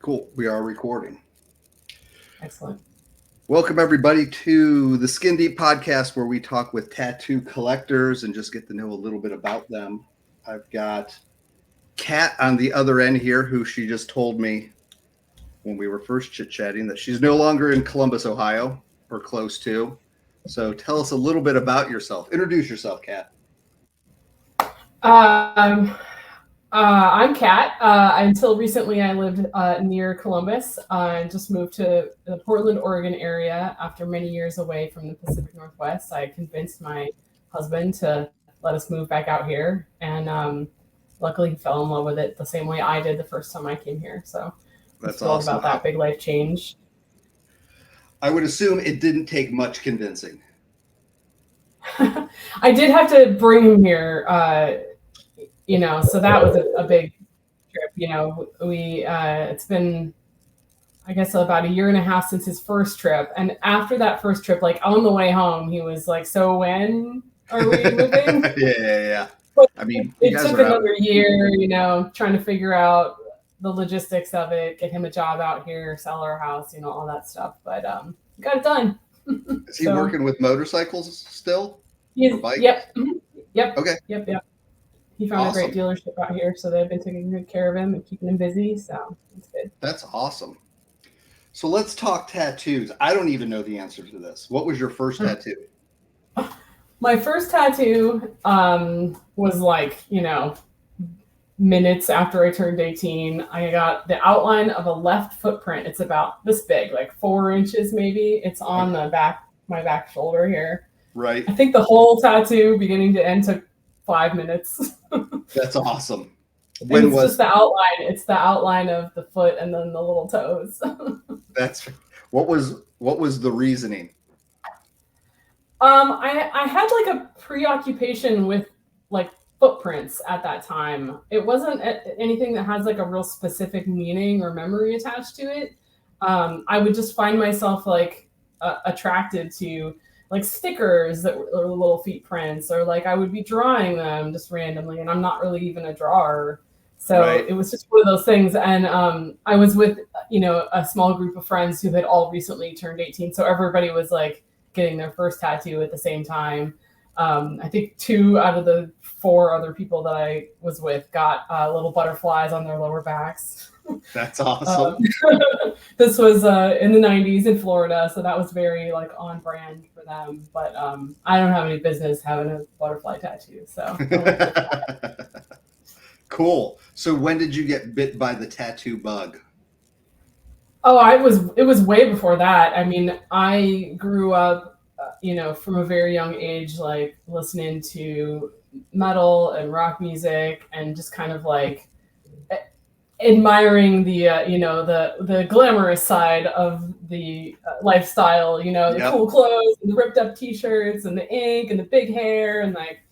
Cool. We are recording. Excellent. Welcome, everybody, to the Skin Deep podcast, where we talk with tattoo collectors and just get to know a little bit about them. I've got Kat on the other end here, who she just told me when we were first chit-chatting that she's no longer in Columbus, Ohio, or close to. So tell us a little bit about yourself. Introduce yourself, Kat. Um, I'm Kat. Until recently, I lived near Columbus. I just moved to the Portland, Oregon area after many years away from the Pacific Northwest. I convinced my husband to let us move back out here, and luckily he fell in love with it the same way I did the first time I came here. So I'm That's thrilled awesome. about that big life change. I would assume it didn't take much convincing. I did have to bring him here. So that was a big trip. We it's been, I guess, about a year and a half since his first trip, and after that first trip, like on the way home, he was like, "So when are we moving?" Yeah. But I mean, you it guys took are out. another year, trying to figure out the logistics of it, get him a job out here, sell our house, all that stuff. But got it done. Is he So working with motorcycles still? he's Or bikes? yep, mhm, yep, Okay. yep. He found a great Awesome. dealership out here, so they've been taking good care of him and keeping him busy. So it's good. That's awesome. So let's talk tattoos. I don't even know the answer to this. What was your first tattoo? My first tattoo was like, minutes after I turned 18. I got the outline of a left footprint. It's about this big, like 4 inches maybe. It's on the back, my back shoulder here. Right. I think the whole tattoo, beginning to end, took 5 minutes. That's awesome. When it's just the outline. It's the outline of the foot and then the little toes. What was the reasoning? I had like a preoccupation with like footprints at that time. It wasn't anything that has like a real specific meaning or memory attached to it. I would just find myself like attracted to like stickers that were little feet prints, or like I would be drawing them just randomly, and I'm not really even a drawer. So Right. It was just one of those things. And I was with, a small group of friends who had all recently turned 18. So everybody was like getting their first tattoo at the same time. I think 2 out of the 4 other people that I was with got little butterflies on their lower backs. That's awesome. This was in the 90s in Florida, so that was very like on brand for them. But I don't have any business having a butterfly tattoo. So Cool. So when did you get bit by the tattoo bug? Oh, it was way before that. I mean, I grew up, from a very young age, like listening to metal and rock music, and just kind of like admiring the glamorous side of the lifestyle. The Yep. cool clothes and the ripped up T-shirts and the ink and the big hair, and like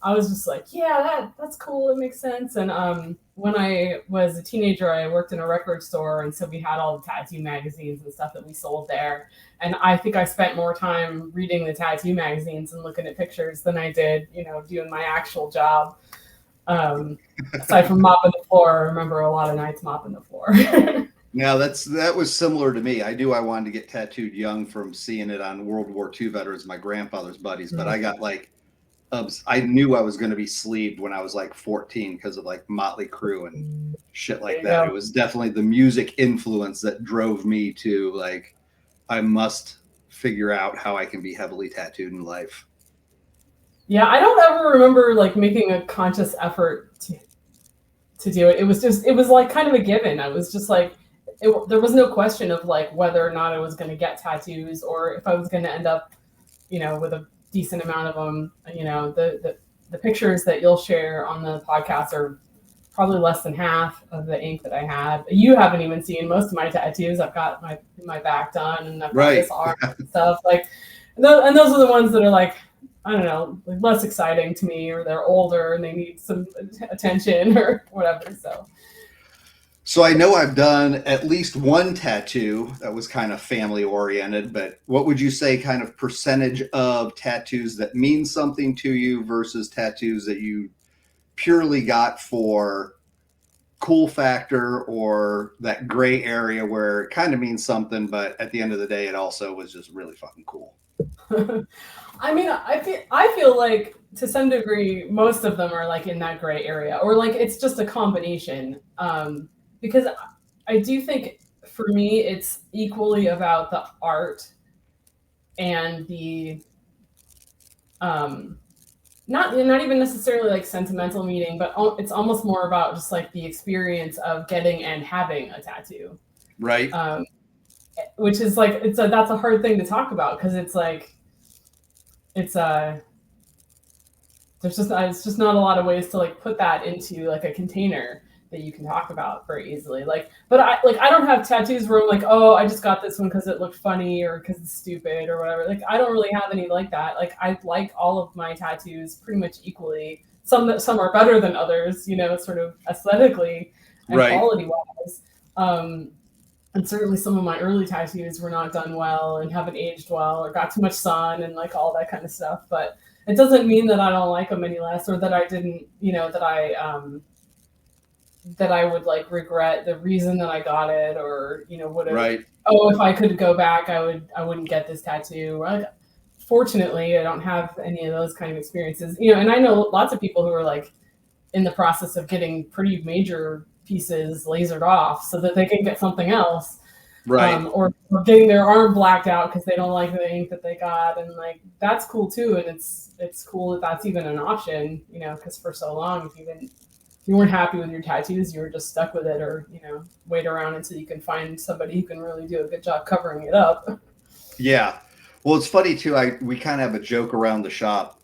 I was just like, yeah, that's cool. It makes sense. And when I was a teenager, I worked in a record store, and so we had all the tattoo magazines and stuff that we sold there. And I think I spent more time reading the tattoo magazines and looking at pictures than I did, doing my actual job. Aside from mopping the floor, I remember a lot of nights mopping the floor. Now that was similar to me. I knew I wanted to get tattooed young from seeing it on World War II veterans, my grandfather's buddies, but I got like I knew I was going to be sleeved when I was like 14 because of like Motley Crue and shit like that. Go. It was definitely the music influence that drove me to like, I must figure out how I can be heavily tattooed in life. Yeah, I don't ever remember like making a conscious effort to do it. It was like kind of a given. I was just like, there was no question of like whether or not I was going to get tattoos, or if I was going to end up, with a decent amount of them. The pictures that you'll share on the podcast are probably less than half of the ink that I had. You haven't even seen most of my tattoos. I've got my back done, and I've got this arm and stuff like, and those are the ones that are like, I don't know, like less exciting to me, or they're older and they need some attention or whatever. So I know I've done at least one tattoo that was kind of family oriented, but what would you say kind of percentage of tattoos that mean something to you versus tattoos that you purely got for cool factor or that gray area where it kind of means something, but at the end of the day, it also was just really fucking cool. I mean, I feel like to some degree, most of them are like in that gray area, or like it's just a combination. Because I do think for me, it's equally about the art and the um, not even necessarily like sentimental meaning, but it's almost more about just like the experience of getting and having a tattoo. Right. Which is like that's a hard thing to talk about because it's like it's it's just not a lot of ways to like put that into like a container that you can talk about very easily. Like, but I don't have tattoos where I'm like, oh, I just got this one because it looked funny or because it's stupid or whatever. Like, I don't really have any like that. Like, I like all of my tattoos pretty much equally. Some are better than others, you know, sort of aesthetically and Right. quality wise. And certainly some of my early tattoos were not done well and haven't aged well or got too much sun and like all that kind of stuff. But it doesn't mean that I don't like them any less or that I didn't, you know, that I would like regret the reason that I got it or, you know, would have, Right. oh, if I could go back, I wouldn't get this tattoo. Fortunately, I don't have any of those kind of experiences, you know, and I know lots of people who are like in the process of getting pretty major pieces lasered off so that they can get something else. Right. Or getting their arm blacked out because they don't like the ink that they got, and like that's cool too. And it's cool that that's even an option, you know, because for so long, if you weren't happy with your tattoos, you were just stuck with it, or you know, wait around until you can find somebody who can really do a good job covering it up. Yeah. Well, it's funny too. We kind of have a joke around the shop,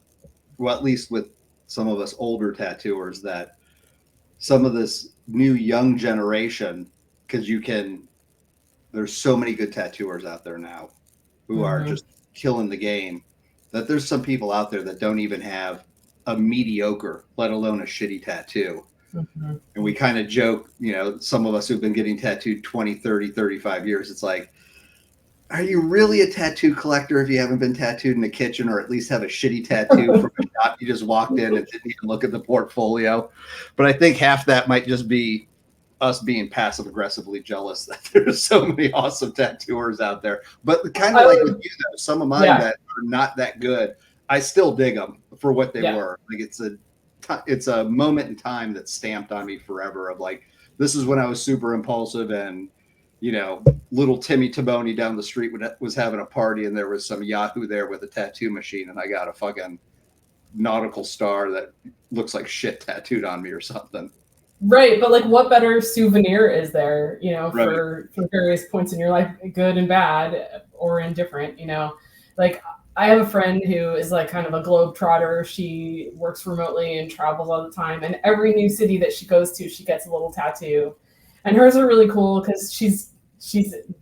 well, at least with some of us older tattooers, that some of this new young generation, because there's so many good tattooers out there now who are just killing the game, that there's some people out there that don't even have a mediocre, let alone a shitty tattoo. Mm-hmm. And we kind of joke, you know, some of us who've been getting tattooed 20, 30, 35 years, it's like, are you really a tattoo collector if you haven't been tattooed in the kitchen or at least have a shitty tattoo from a shop you just walked in and didn't even look at the portfolio? But I think half that might just be us being passive aggressively jealous that there's so many awesome tattooers out there. But kind of like with you, though, some of mine that are not that good, I still dig them for what they were. Like it's a moment in time that's stamped on me forever of like, this is when I was super impulsive and, you know, little Timmy Taboni down the street was having a party and there was some Yahoo there with a tattoo machine and I got a fucking nautical star that looks like shit tattooed on me or something. Right, but like what better souvenir is there, you know, for various points in your life, good and bad or indifferent, you know? Like I have a friend who is like kind of a globetrotter. She works remotely and travels all the time, and every new city that she goes to, she gets a little tattoo. And hers are really cool because she's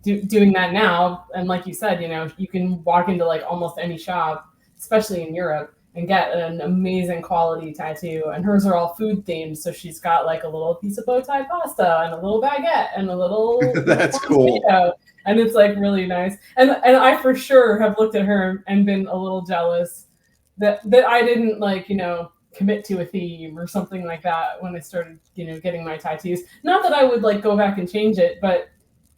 doing that now. And like you said, you know, you can walk into like almost any shop, especially in Europe, and get an amazing quality tattoo. And hers are all food themed. So she's got like a little piece of bow tie pasta and a little baguette and a little that's cool. Tomato. And it's like really nice. And I for sure have looked at her and been a little jealous that I didn't like, you know, commit to a theme or something like that when I started, you know, getting my tattoos. Not that I would like go back and change it, but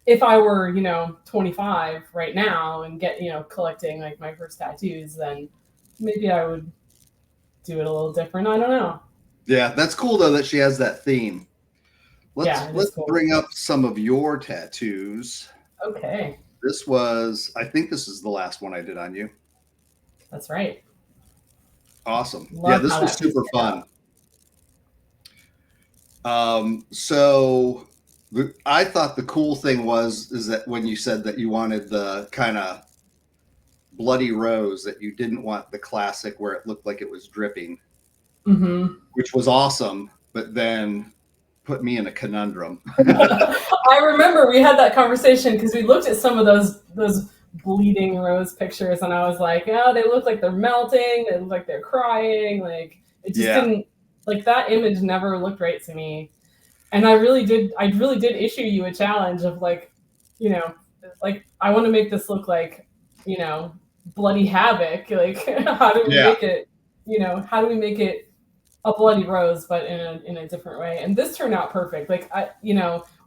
if I were, you know, 25 right now and get, you know, collecting like my first tattoos, then maybe I would do it a little different. I don't know. Yeah, that's cool though that she has that theme. Let's cool. bring up some of your tattoos. Okay. I think this is the last one I did on you. That's right. Awesome. Yeah, this was super fun. So I thought the cool thing is that when you said that you wanted the kind of bloody rose, that you didn't want the classic where it looked like it was dripping, which was awesome, but then put me in a conundrum. I remember we had that conversation because we looked at some of those bleeding rose pictures and I was like, oh, they look like they're melting, they look like they're crying, like it just didn't, like that image never looked right to me. And I really did issue you a challenge of like, you know, like I want to make this look like, you know, bloody havoc. Like how do we make it, you know, how do we make it a bloody rose, but in a different way. And this turned out perfect. Like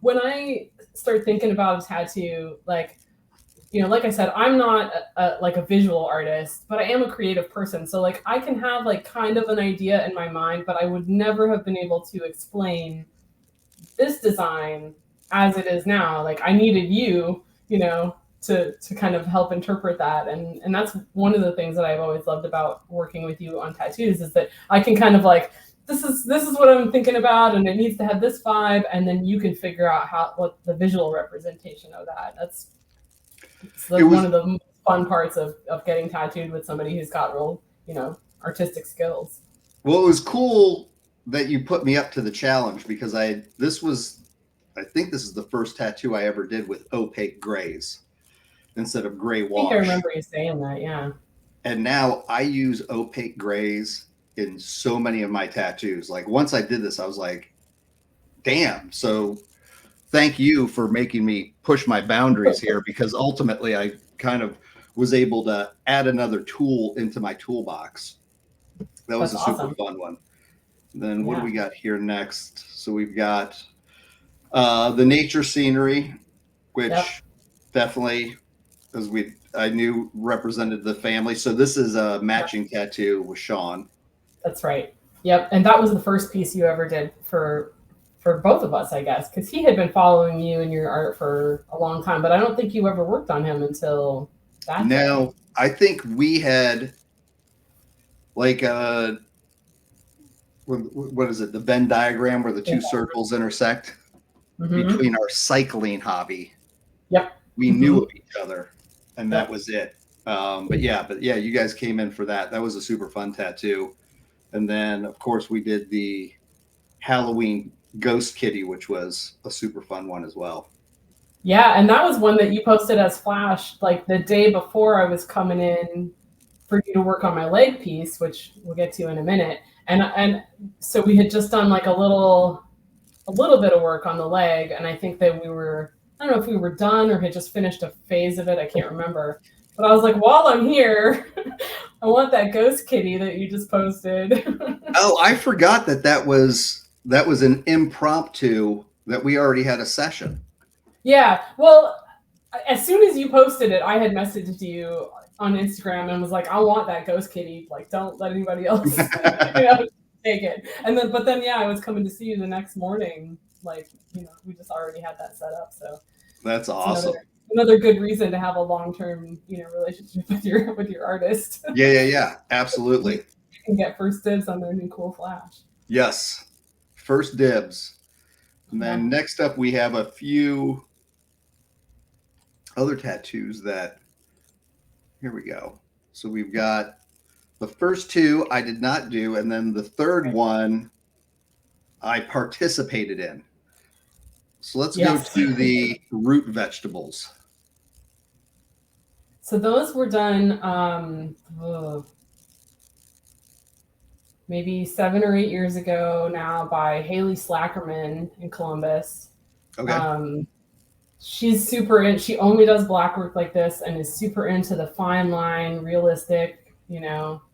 when I start thinking about a tattoo, like like I said, I'm not like a visual artist, but I am a creative person. So like I can have like kind of an idea in my mind, but I would never have been able to explain this design as it is now. Like I needed to kind of help interpret that. And that's one of the things that I've always loved about working with you on tattoos is that I can kind of like, this is what I'm thinking about, and it needs to have this vibe, and then you can figure out what the visual representation of that. That's one of the fun parts of getting tattooed with somebody who's got real, artistic skills. Well, it was cool that you put me up to the challenge because I think this is the first tattoo I ever did with opaque grays instead of gray wash. I think I remember you saying that, yeah. And now I use opaque grays in so many of my tattoos. Like once I did this, I was like, damn. So thank you for making me push my boundaries here, because ultimately I kind of was able to add another tool into my toolbox. That was a super fun one. Then what do we got here next? So we've got the nature scenery, which definitely, as I knew, represented the family. So this is a matching tattoo with Sean. That's right. Yep. And that was the first piece you ever did for both of us, I guess, because he had been following you and your art for a long time, but I don't think you ever worked on him until that. No, I think we had like what is it? The Venn diagram where the two circles intersect between our cycling hobby. Yep. We knew of each other, and that was it. But yeah, you guys came in for that. That was a super fun tattoo. And then of course we did the Halloween ghost kitty, which was a super fun one as well. Yeah, and that was one that you posted as flash like the day before I was coming in for you to work on my leg piece, which we'll get to in a minute. And so we had just done like a little bit of work on the leg, and I think that I don't know if we were done or had just finished a phase of it. I can't remember. But I was like, while I'm here, I want that ghost kitty that you just posted. Oh, I forgot that was an impromptu that we already had a session. Yeah. Well, as soon as you posted it, I had messaged you on Instagram and was like, I want that ghost kitty. Like, don't let anybody else take it. But then, I was coming to see you the next morning. Like, we just already had that set up. So that's awesome. Another good reason to have a long-term, relationship with your artist. Yeah, absolutely. You can get first dibs on their new cool flash. Yes. First dibs. And then next up, we have a few other tattoos here we go. So we've got the first two I did not do, and then the third one I participated in. So let's go to the root vegetables. So those were done maybe 7 or 8 years ago now by Haley Slackerman in Columbus. Okay. She's super she only does black work like this and is super into the fine line, realistic,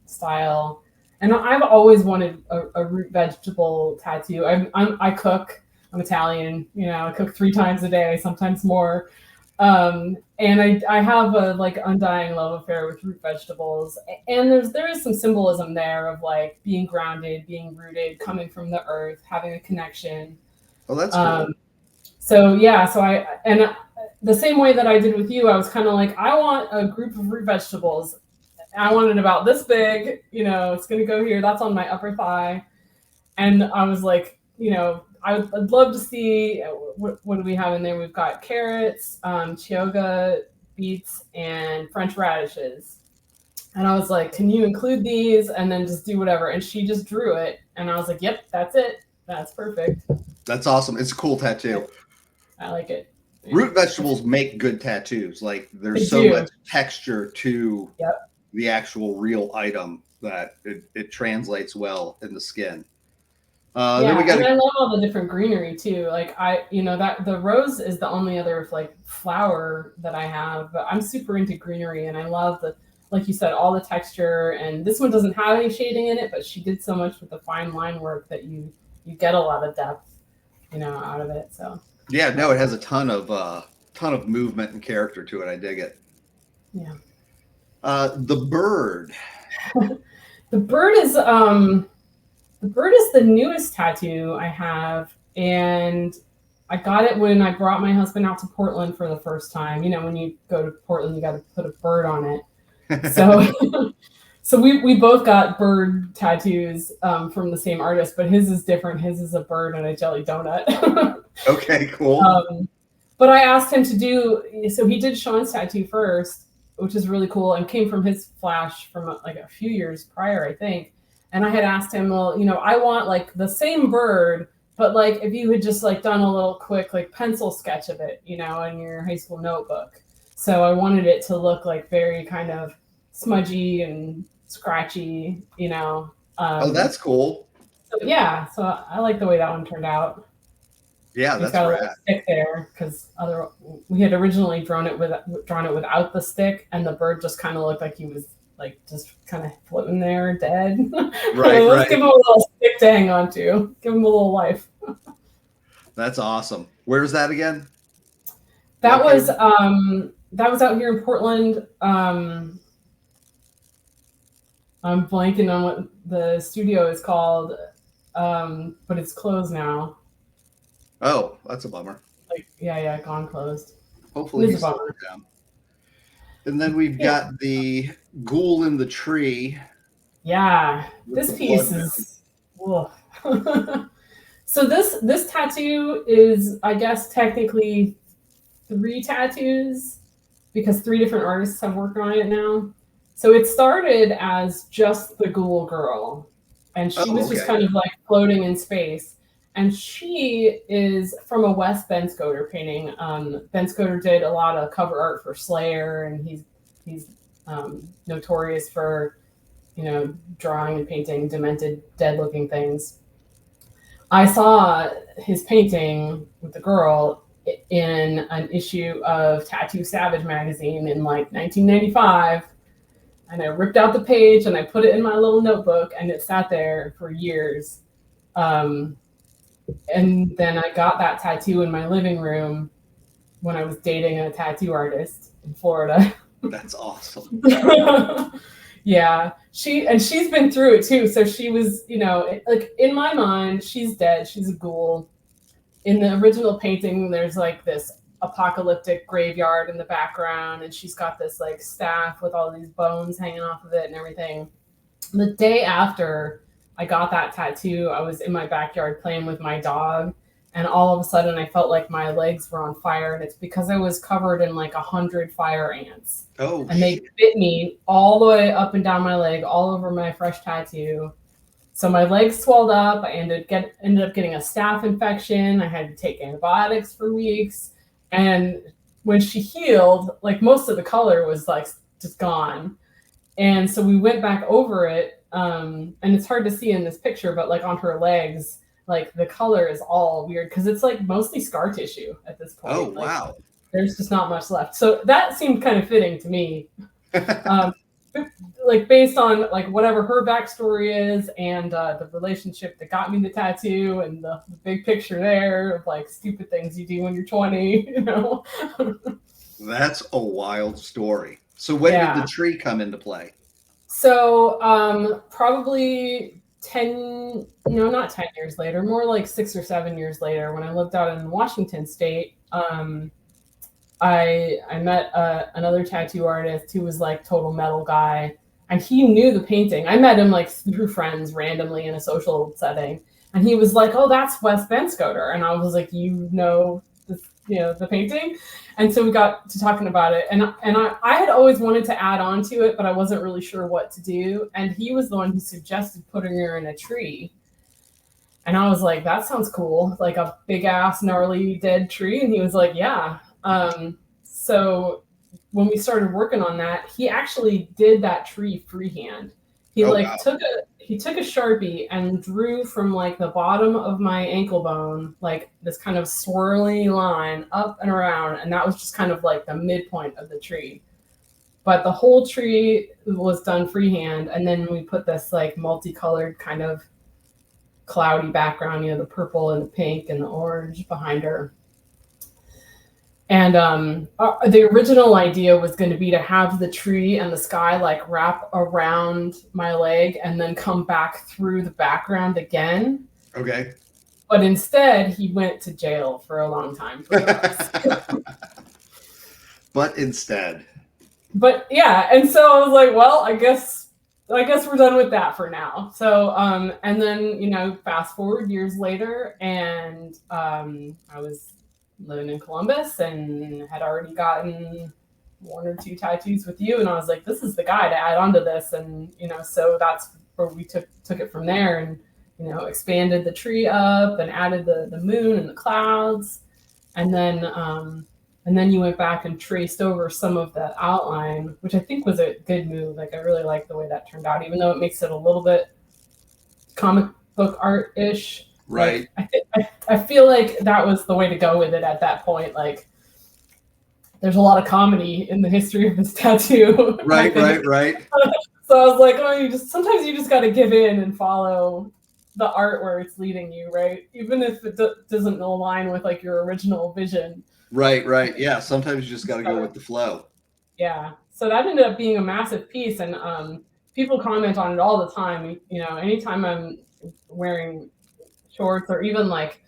style. And I've always wanted a root vegetable tattoo. I cook. I'm Italian. I cook 3 times a day, sometimes more. And I have a like undying love affair with root vegetables. And there is some symbolism there of like being grounded, being rooted, coming from the earth, having a connection. Oh, that's cool. So the same way that I did with you, I was kind of like, I want a group of root vegetables. I want it about this big, it's going to go here. That's on my upper thigh. And I was like, I'd love to see what do we have in there. We've got carrots, chioggia beets, and French radishes. And I was like, can you include these and then just do whatever? And she just drew it. And I was like, yep, that's it. That's perfect. That's awesome. It's a cool tattoo. I like it. Root vegetables make good tattoos. Like there's so much texture to the actual real item that it translates well in the skin. Then we got. And I love all the different greenery too. Like that the rose is the only other like flower that I have, but I'm super into greenery and I love like you said, all the texture. And this one doesn't have any shading in it, but she did so much with the fine line work that you get a lot of depth, out of it. So Yeah, no, it has a ton of movement and character to it. I dig it. yeah. The bird. The bird is the newest tattoo I have, and I got it when I brought my husband out to Portland for the first time. When you go to Portland, you got to put a bird on it. So, so we both got bird tattoos from the same artist, but his is different. His is a bird and a jelly donut. Okay, cool. But I asked him to do, so he did Sean's tattoo first, which is really cool, and came from his flash from like a few years prior, I think. And I had asked him, well, I want like the same bird, but like if you had just like done a little quick like pencil sketch of it, in your high school notebook. So I wanted it to look like very kind of smudgy and scratchy, Oh, that's cool. So yeah, so I like the way that one turned out. Yeah, It's that's got a rad. little stick there because we had originally drawn it without the stick, and the bird just kind of looked like he was like just kind of floating there, dead. Right, Let's give him a little stick to hang on to. Give him a little life. That's awesome. Where's that again? That was out here in Portland. I'm blanking on what the studio is called, but it's closed now. Oh, that's a bummer. Like, yeah, gone closed. Hopefully he's down. And then we've got the ghoul in the tree. Yeah, this piece is. So this tattoo is, I guess, technically 3 tattoos because 3 different artists have worked on it now. So it started as just the ghoul girl, and she was just kind of like floating in space. And she is from a Wes Ben Schoder painting. Ben Schoder did a lot of cover art for Slayer, and he's notorious for, drawing and painting demented, dead-looking things. I saw his painting with the girl in an issue of Tattoo Savage magazine in like 1995. And I ripped out the page and I put it in my little notebook, and it sat there for years. And then I got that tattoo in my living room when I was dating a tattoo artist in Florida. That's awesome. Yeah, she's been through it too. So she was, like in my mind, she's dead. She's a ghoul. In the original painting, there's like this apocalyptic graveyard in the background, and she's got this like staff with all these bones hanging off of it and everything. The day after I got that tattoo, I was in my backyard playing with my dog, and all of a sudden I felt like my legs were on fire, and it's because I was covered in like 100 fire ants. Oh, and they bit me all the way up and down my leg, all over my fresh tattoo. So my legs swelled up. I ended up getting a staph infection. I had to take antibiotics for weeks. And when she healed, like most of the color was like just gone. And so we went back over it. And it's hard to see in this picture, but like on her legs, like the color is all weird because it's like mostly scar tissue at this point. Oh, like, wow. There's just not much left. So that seemed kind of fitting to me. Like based on like whatever her backstory is and the relationship that got me the tattoo and the big picture there of like stupid things you do when you're 20, That's a wild story. So when did the tree come into play? So probably not 10 years later, more like 6 or 7 years later, when I lived out in Washington State, I met another tattoo artist who was like total metal guy, and he knew the painting. I met him like through friends randomly in a social setting, and he was like, "Oh, that's Wes Ben Schoder," and I was like, the painting. And so we got to talking about it, and I had always wanted to add on to it, but I wasn't really sure what to do. And he was the one who suggested putting her in a tree. And I was like, that sounds cool, like a big ass gnarly dead tree. And he was like, yeah. So when we started working on that, he actually did that tree freehand. He took a Sharpie and drew from like the bottom of my ankle bone, like this kind of swirly line up and around. And that was just kind of like the midpoint of the tree. but the whole tree was done freehand, and then we put this like multicolored kind of cloudy background, the purple and the pink and the orange behind her. And the original idea was going to be to have the tree and the sky like wrap around my leg and then come back through the background again. Okay. But instead, he went to jail for a long time. But instead. But yeah, and so I was like, well, I guess we're done with that for now. So, and then, fast forward years later, and I was living in Columbus and had already gotten 1 or 2 tattoos with you, and I was like, this is the guy to add onto this, and so that's where we took it from there, and expanded the tree up and added the moon and the clouds, and then you went back and traced over some of the outline, which I think was a good move. Like I really like the way that turned out, even though it makes it a little bit comic book art-ish. Right. Like, I feel like that was the way to go with it at that point. Like there's a lot of comedy in the history of this tattoo. Right. So I was like, sometimes you just got to give in and follow the art where it's leading you, right? Even if it doesn't align with like your original vision. Right. Yeah. Sometimes you just got to go with the flow. Yeah. So that ended up being a massive piece, and people comment on it all the time. Anytime I'm wearing shorts or even like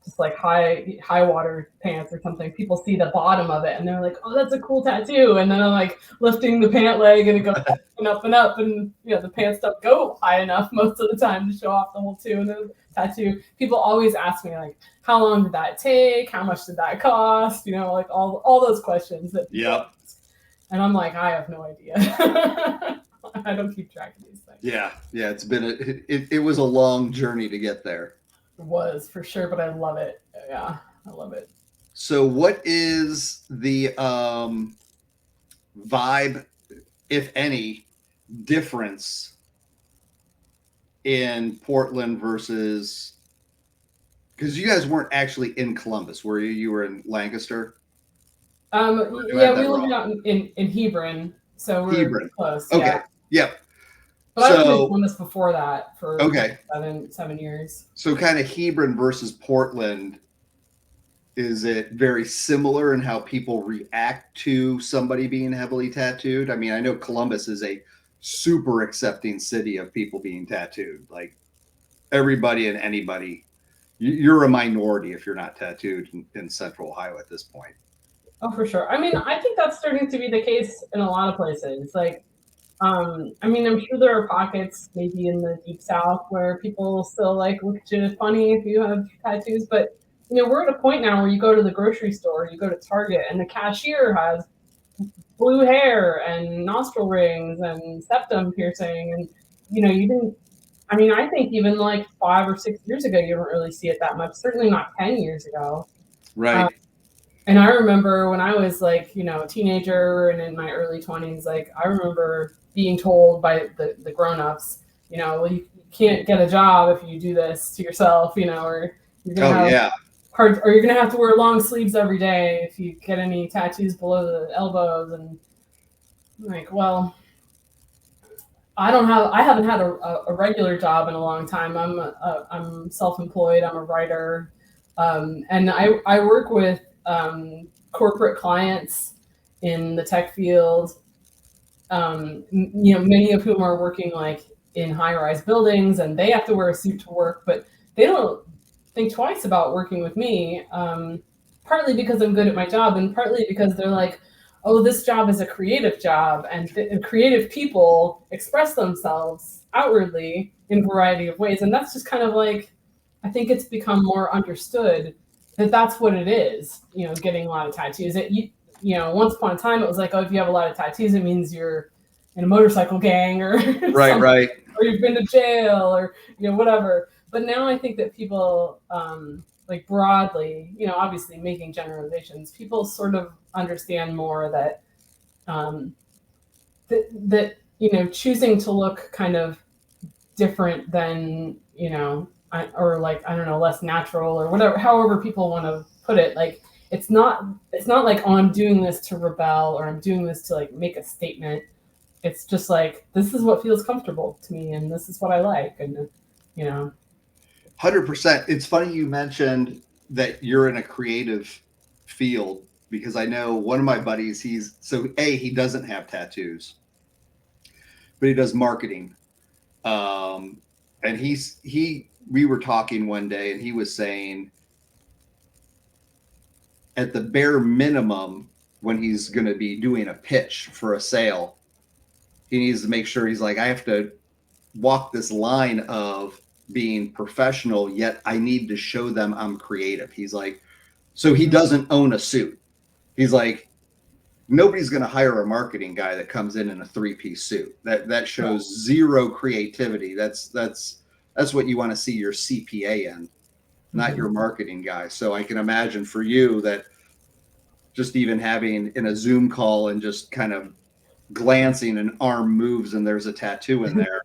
just like high water pants or something, people see the bottom of it and they're like, oh, that's a cool tattoo. And then I'm like lifting the pant leg and it goes up and up and up, and the pants don't go high enough most of the time to show off the whole tattoo. People always ask me like, how long did that take? How much did that cost? Like all those questions that Yep. And I'm like, I have no idea. I don't keep track of these things. Yeah. It's been it was a long journey to get there. It was for sure, but I love it. Yeah, I love it. So what is the vibe, if any, difference in Portland versus, because you guys weren't actually in Columbus, were you? You were in Lancaster? Yeah, we lived out in Hebron, so we're close. Okay. Yeah. Yep. But I was in Columbus before that for 7 years. So kind of Hebron versus Portland, is it very similar in how people react to somebody being heavily tattooed? I mean, I know Columbus is a super accepting city of people being tattooed. Like everybody and anybody, you're a minority if you're not tattooed in Central Ohio at this point. Oh, for sure. I mean, I think that's starting to be the case in a lot of places. Like, I'm sure there are pockets maybe in the deep South where people still like look at you funny if you have tattoos, but we're at a point now where you go to the grocery store, you go to Target, and the cashier has blue hair and nostril rings and septum piercing, and you didn't. I think even like 5 or 6 years ago, you didn't really see it that much. Certainly not 10 years ago. Right. And I remember when I was like, a teenager and in my early 20s, like I remember being told by the grown-ups, well, you can't get a job if you do this to yourself, or you're gonna or you're gonna have to wear long sleeves every day if you get any tattoos below the elbows. And I'm like, well, I haven't had a regular job in a long time. I'm self-employed. I'm a writer, and I work with corporate clients in the tech field, many of whom are working like in high-rise buildings, and they have to wear a suit to work, but they don't think twice about working with me, partly because I'm good at my job, and partly because they're like, oh, this job is a creative job, and creative people express themselves outwardly in a variety of ways. And that's just kind of like, I think it's become more understood that that's what it is, getting a lot of tattoos. Once upon a time, it was like, oh, if you have a lot of tattoos, it means you're in a motorcycle gang or right. Or you've been to jail or, whatever. But now I think that people, like broadly, obviously making generalizations, people sort of understand more that, choosing to look kind of different than, or like, I don't know, less natural or whatever, however people want to put it. Like it's not like, oh, I'm doing this to rebel or I'm doing this to like make a statement. It's just like, this is what feels comfortable to me and this is what I like. And, you know. 100%. It's funny you mentioned that you're in a creative field, because I know one of my buddies, he doesn't have tattoos, but he does marketing. And we were talking one day and he was saying at the bare minimum, when he's going to be doing a pitch for a sale, he needs to make sure, he's like, I have to walk this line of being professional, yet I need to show them I'm creative. He's like, so he doesn't own a suit. He's like, nobody's going to hire a marketing guy that comes in a 3-piece suit. That shows zero creativity. That's what you want to see your CPA in, not your marketing guy. So I can imagine for you that just even having in a Zoom call and just kind of glancing, an arm moves and there's a tattoo in there,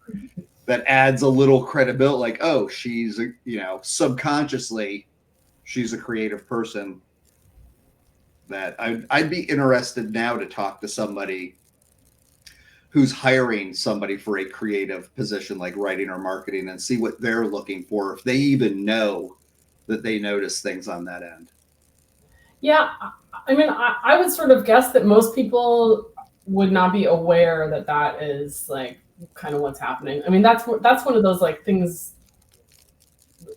that adds a little credibility. Like, oh, she's, subconsciously, she's a creative person. That I'd be interested now to talk to somebody who's hiring somebody for a creative position like writing or marketing and see what they're looking for, if they even know that they notice things on that end. Yeah, I mean, I would sort of guess that most people would not be aware that that is like kind of what's happening. I mean, that's one of those like things,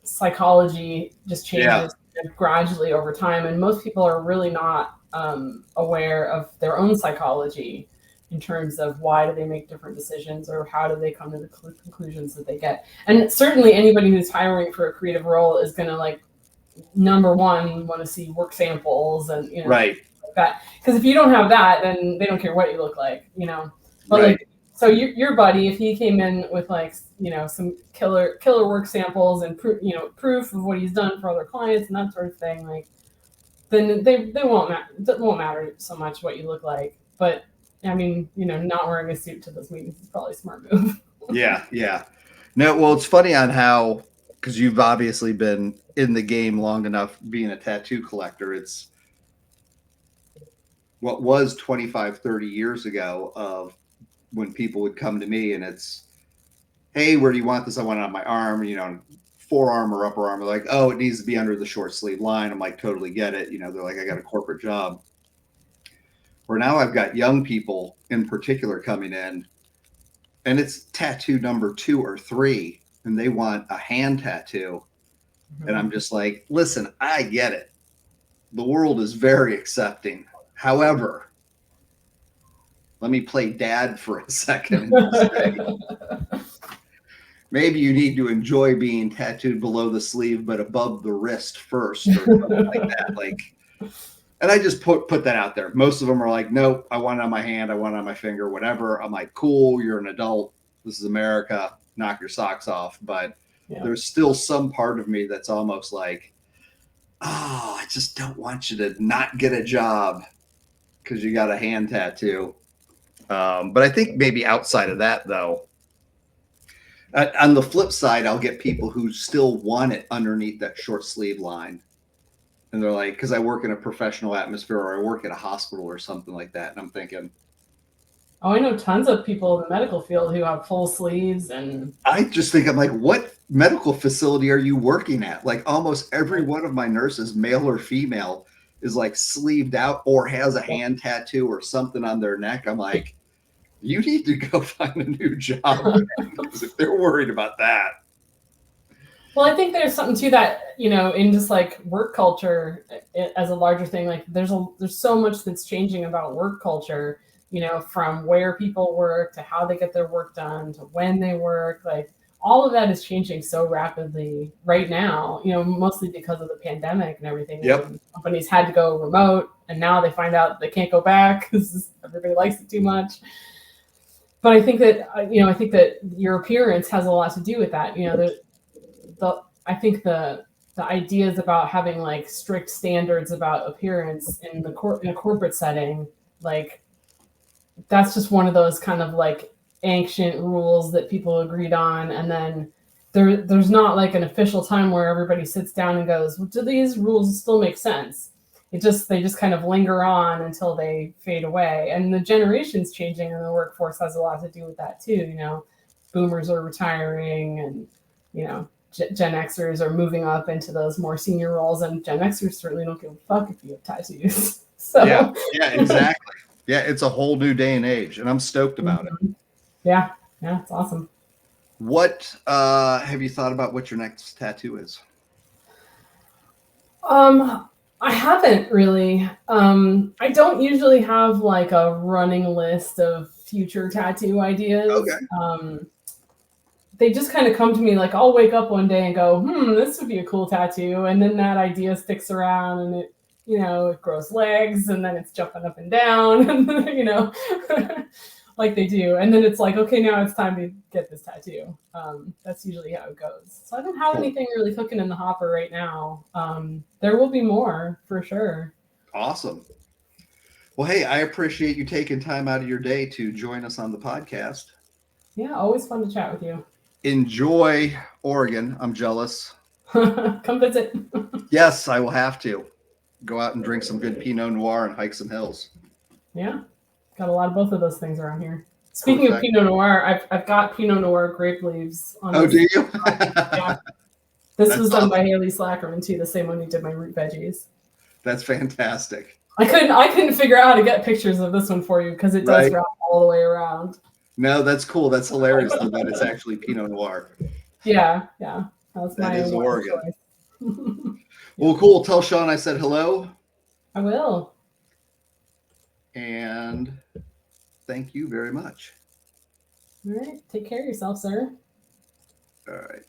psychology just changes gradually over time, and most people are really not aware of their own psychology in terms of why do they make different decisions or how do they come to the conclusions that they get. And certainly anybody who's hiring for a creative role is going to, like, number one, want to see work samples and, right, like that. Because if you don't have that, then they don't care what you look like, But right. Like, so your buddy, if he came in with like, some killer work samples and proof of what he's done for other clients and that sort of thing, like, then it won't matter so much what you look like. But I mean, not wearing a suit to those meetings is probably a smart move. Yeah. No, well, it's funny on how, because you've obviously been in the game long enough being a tattoo collector. It's what was 25, 30 years ago of when people would come to me and it's, hey, where do you want this? I want it on my arm, forearm or upper arm. They're like, oh, it needs to be under the short sleeve line. I'm like, totally get it. They're like, I got a corporate job. Where now I've got young people in particular coming in and it's tattoo number 2 or 3 and they want a hand tattoo. Mm-hmm. And I'm just like, listen, I get it. The world is very accepting. However, let me play dad for a second and say, maybe you need to enjoy being tattooed below the sleeve, but above the wrist first, or something like that. Like, and I just put that out there. Most of them are like, nope, I want it on my hand, I want it on my finger, whatever. I'm like, cool, you're an adult. This is America. Knock your socks off. But there's still some part of me that's almost like, oh, I just don't want you to not get a job because you got a hand tattoo. But I think maybe outside of that, though, on the flip side, I'll get people who still want it underneath that short sleeve line. And they're like, because I work in a professional atmosphere or I work at a hospital or something like that. And I'm thinking, oh, I know tons of people in the medical field who have full sleeves. And I just think, I'm like, what medical facility are you working at? Like almost every one of my nurses, male or female, is like sleeved out or has a hand tattoo or something on their neck. I'm like, you need to go find a new job if they're worried about that. Well, I think there's something to that, in just like work culture as a larger thing. Like there's so much that's changing about work culture, from where people work to how they get their work done to when they work. Like all of that is changing so rapidly right now, mostly because of the pandemic and everything. Yep. Companies had to go remote and now they find out they can't go back because everybody likes it too much. But I think that, your appearance has a lot to do with that. I think the ideas about having like strict standards about appearance in a corporate setting, like that's just one of those kind of like ancient rules that people agreed on. And then there's not like an official time where everybody sits down and goes, well, do these rules still make sense? they just kind of linger on until they fade away. And the generations changing in the workforce has a lot to do with that too. You know, boomers are retiring, and you know, Gen Xers are moving up into those more senior roles, and Gen Xers certainly don't give a fuck if you have tattoos. So yeah, exactly. Yeah, it's a whole new day and age, and I'm stoked about it. Yeah, it's awesome. What have you thought about what your next tattoo is? I haven't really. I don't usually have like a running list of future tattoo ideas. Okay. They just kind of come to me, like I'll wake up one day and go, this would be a cool tattoo. And then that idea sticks around, and it, you know, it grows legs, and then it's jumping up and down, and you know, like they do. And then it's like, okay, now it's time to get this tattoo. That's usually how it goes. So I don't have anything really cooking in the hopper right now. There will be more for sure. Awesome. Well, hey, I appreciate you taking time out of your day to join us on the podcast. Yeah, always fun to chat with you. Enjoy Oregon. I'm jealous. Come visit. Yes, I will have to go out and drink some good Pinot Noir and hike some hills. Yeah, got a lot of both of those things around here. Speaking Perfect. of Pinot Noir, I've got Pinot Noir grape leaves on. Oh, do you? Yeah. This was done by Haley Slackerman too, the same one who did my root veggies. That's fantastic. I couldn't figure out how to get pictures of this one for you because it does wrap all the way around. No, that's cool. That's hilarious though, that it's actually Pinot Noir. Yeah. That is Oregon. Choice. Well, cool. Tell Sean I said hello. I will. And thank you very much. All right. Take care of yourself, sir. All right.